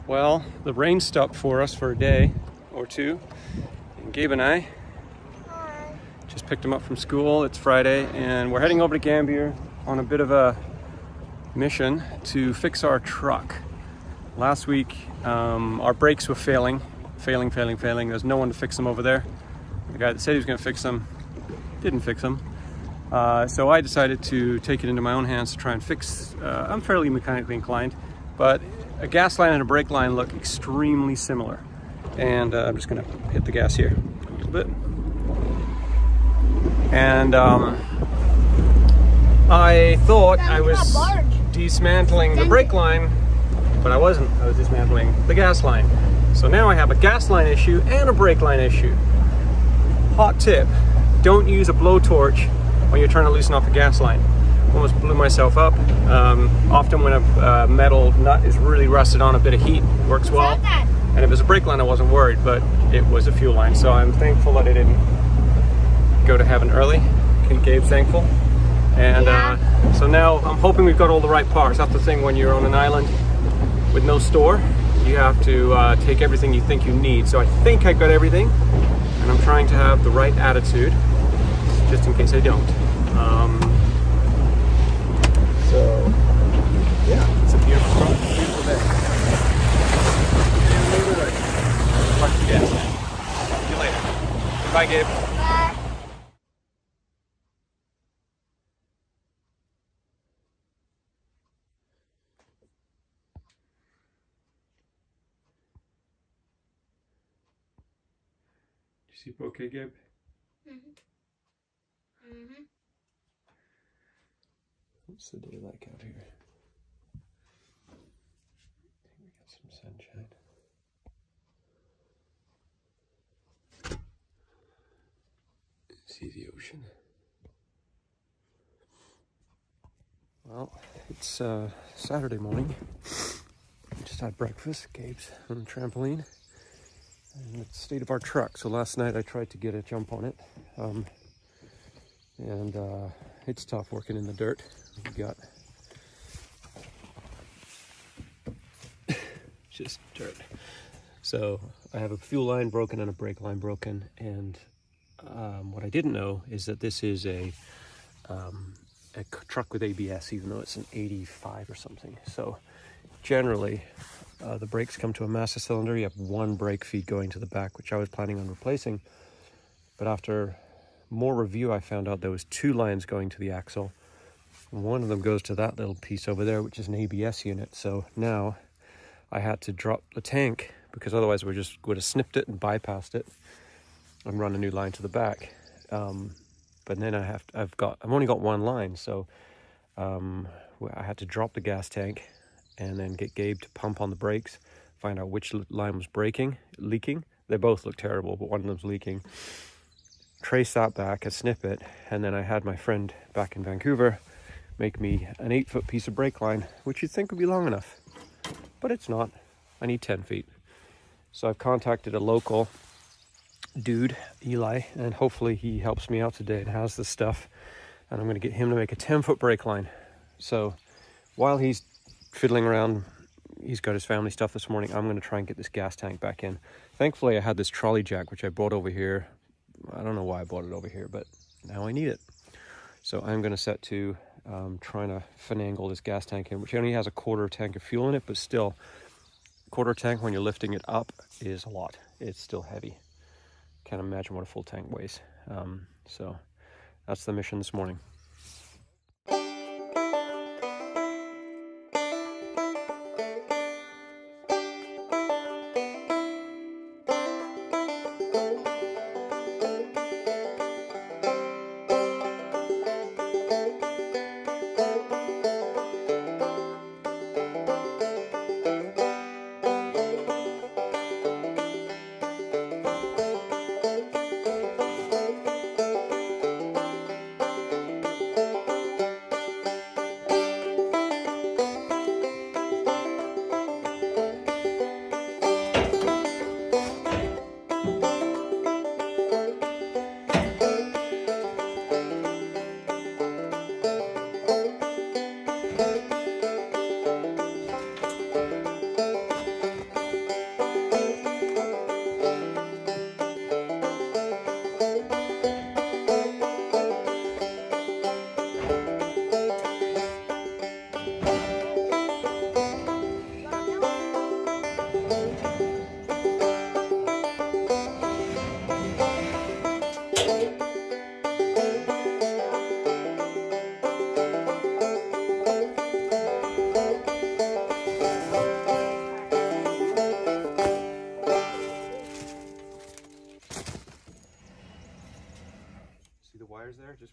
Well, the rain stopped for us for a day or two, and Gabe and I just picked him up from school. It's Friday, and we're heading over to Gambier on a bit of a mission to fix our truck. Last week, our brakes were failing. There's no one to fix them over there. The guy that said he was going to fix them didn't fix them. So I decided to take it into my own hands to try and fix. I'm fairly mechanically inclined, but a gas line and a brake line look extremely similar. And I'm just going to hit the gas here a little bit. And I thought I was dismantling the brake line, but I wasn't. I was dismantling the gas line. So now I have a gas line issue and a brake line issue. Hot tip, don't use a blowtorch when you're trying to loosen off a gas line. Almost blew myself up. Often when a metal nut is really rusted on, a bit of heat works well. And if it was a brake line, I wasn't worried, but it was a fuel line. So I'm thankful that it didn't go to heaven early. Gabe's thankful. And so now I'm hoping we've got all the right parts. That's the thing when you're on an island with no store. You have to take everything you think you need. So I think I got everything, and I'm trying to have the right attitude, just in case I don't. So yeah, it's a beautiful truck, beautiful day. Fuck the gas tank. See you later. Bye, Gabe. Bye. You sleep okay, Gabe? What's the day like out here? I think we got some sunshine. See the ocean. Well, it's Saturday morning. Just had breakfast. Gabe's on the trampoline. And it's the state of our truck. So last night I tried to get a jump on it. It's tough working in the dirt. We got just dirt. So I have a fuel line broken and a brake line broken. And what I didn't know is that this is a truck with ABS, even though it's an 85 or something. So generally, the brakes come to a master cylinder. You have one brake feed going to the back, which I was planning on replacing. But after more review, I found out there was two lines going to the axle. One of them goes to that little piece over there, which is an ABS unit. So now I had to drop the tank, because otherwise we just would have snipped it and bypassed it and run a new line to the back. But then I've only got one line, so I had to drop the gas tank and then get Gabe to pump on the brakes, find out which line was leaking. They both look terrible, but one of them's leaking. Trace that back, snip it, and then I had my friend back in Vancouver make me an 8-foot piece of brake line, which you'd think would be long enough, but it's not. I need 10 feet. So I've contacted a local dude, Eli, and hopefully he helps me out today and has this stuff, and I'm going to get him to make a 10-foot brake line. So while he's fiddling around, he's got his family stuff this morning, I'm going to try and get this gas tank back in. Thankfully I had this trolley jack, which I brought over here. I don't know why I bought it over here, but now I need it. So I'm going to set to trying to finagle this gas tank in, which only has a quarter tank of fuel in it, but still, quarter tank when you're lifting it up is a lot. It's still heavy. Can't imagine what a full tank weighs. So that's the mission this morning.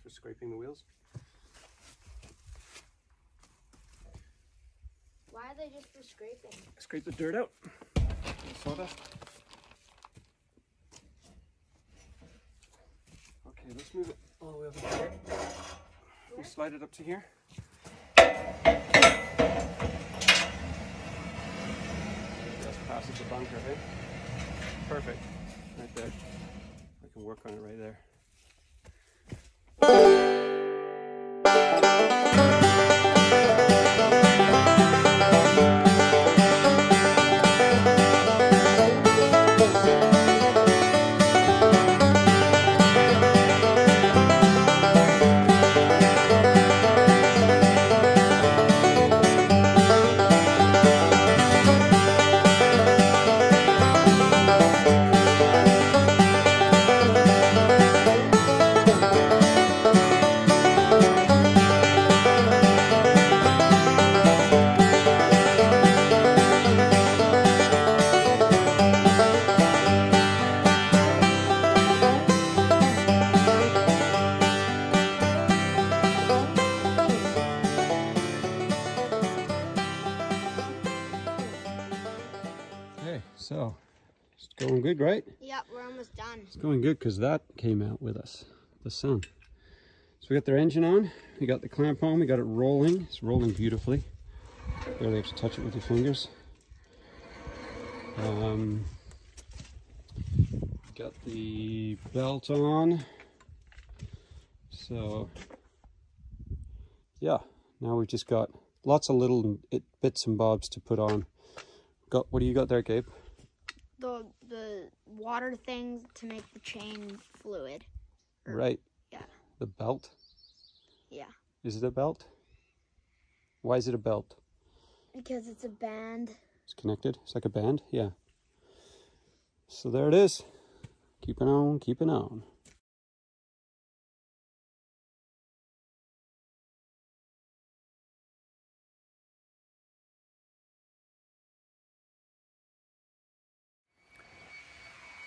for scraping the wheels. Why are they just for scraping? Scrape the dirt out. Sawdust. Okay, let's move it all the way over here. We'll slide it up to here. Just passes the bunker, eh? Perfect. Right there. I can work on it right there. So, it's going good, right? Yeah, we're almost done. It's going good because that came out with us, the sun. So we got their engine on, we got the clamp on, we got it rolling. It's rolling beautifully. Barely have to touch it with your fingers. Got the belt on. So, yeah, now we've just got lots of little bits and bobs to put on. What do you got there, Gabe? The water thing to make the chain fluid. Right. Yeah. The belt? Yeah. Is it a belt? Why is it a belt? Because it's a band. It's connected? It's like a band? Yeah. So there it is. Keeping on, keeping on.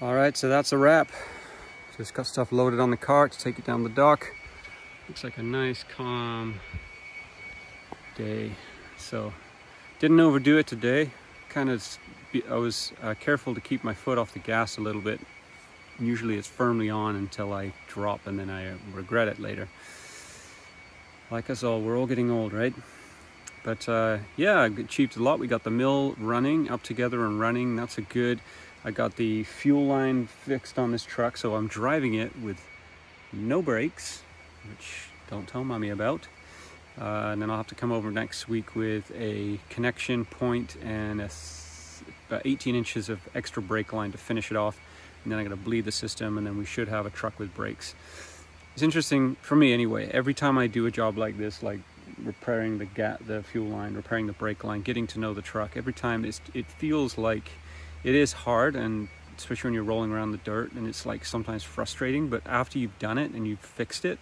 All right, so that's a wrap. Just got stuff loaded on the cart to take it down the dock. Looks like a nice, calm day. So, didn't overdo it today. I was careful to keep my foot off the gas a little bit. Usually it's firmly on until I drop and then I regret it later. Like us all, we're all getting old, right? But yeah, I achieved a lot. We got the mill running, up together and running. That's a good. I got the fuel line fixed on this truck, so I'm driving it with no brakes, which don't tell mommy about. And then I'll have to come over next week with a connection point and about 18 inches of extra brake line to finish it off. And then I'm going to bleed the system, and then we should have a truck with brakes. It's interesting, for me anyway, every time I do a job like this, like repairing the fuel line, repairing the brake line, getting to know the truck, every time it feels like it is hard, and especially when you're rolling around the dirt, and it's like sometimes frustrating, but after you've done it and you've fixed it,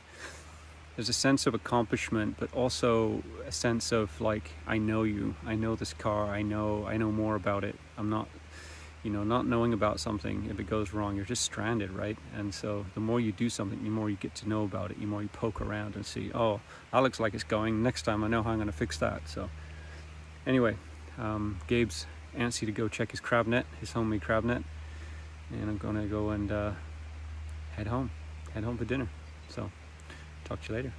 there's a sense of accomplishment, but also a sense of like, I know you, I know this car, I know more about it. I'm not, not knowing about something, if it goes wrong, you're just stranded, right? And so the more you do something, the more you get to know about it, the more you poke around and see, oh, that looks like it's going, next time I know how I'm going to fix that. So anyway, Gabe's antsy to go check his crab net, his homemade crab net, and I'm going to go and head home for dinner. So talk to you later.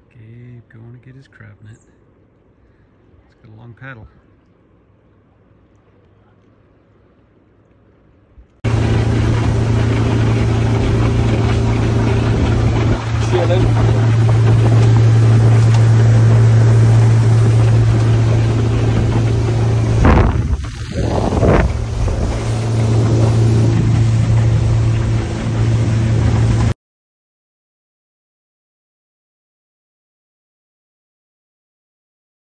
Gabe going to get his crab net. It's got a long paddle.